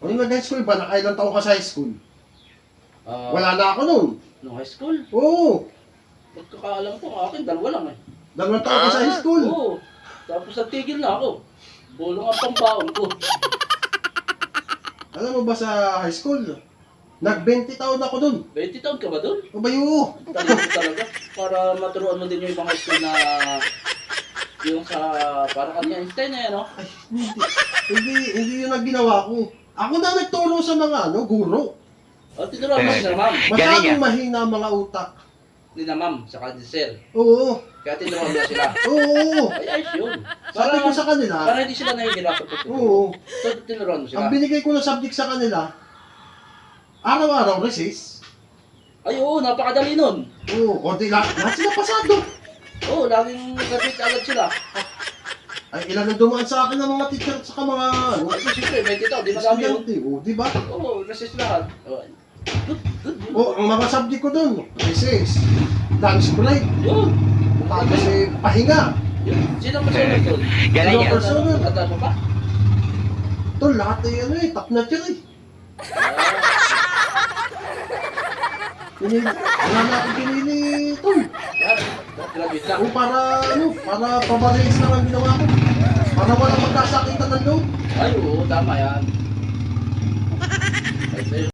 Nung nag-high school ba, nakailang taong ka sa high school? Ah, Wala na ako nun. nung high school, Oo. pagkakaalam ko, akin, dalawa lang eh. 2 taon ka sa high school. Oo. Tapos nagtigil na ako. Bulong ang pambaon ko. Alam mo ba sa high school? Nag-20 taon ako dun. 20 taon ka ba doon? O ba yun? Talaga. Para maturuan mo din yung ibang high school na yung sa para kanya Einstein na yan, no? Ay, hindi yun ang ginawa ko. Ako na nagturo sa mga guro. O, tinuruan mo sila, ma'am. Masyadong mahina ang mga utak. Hindi na, ma'am. Saka din sir. Oo. Kaya tinuruan mo sila. Oo. Ay, ayos yun. Sabi ko sa kanila, Para hindi sila nahihirapan pag tuturo. oo. So, tinuruan mo sila. Ang binigay ko na subject sa kanila, araw-araw recess. Ay, oo. Napakadali nun. Oo. Konti lahat sila pasado. Oo, laging graduate agad sila. Ay, ilan ang dumaan sa akin ng mga teacher at saka mga Ay, siyempre, 20 taon. Di madami yun. estudyante. Oo, di ba? Oo, resist lahat. Oo. Good. Oo, ang mga subject ko dun, recess, lunch break, Yun. tapos pahinga. Yun. Sino ang masunod doon? Galing yan. At ano pa? Ito, lahat top notch yun eh. Wala na akong pinili, tol. Graduate lang. O para pabalis lang ang ginawa ko. Para walang magkasakitan ng loob. Ay, oo, tama yan. Ay,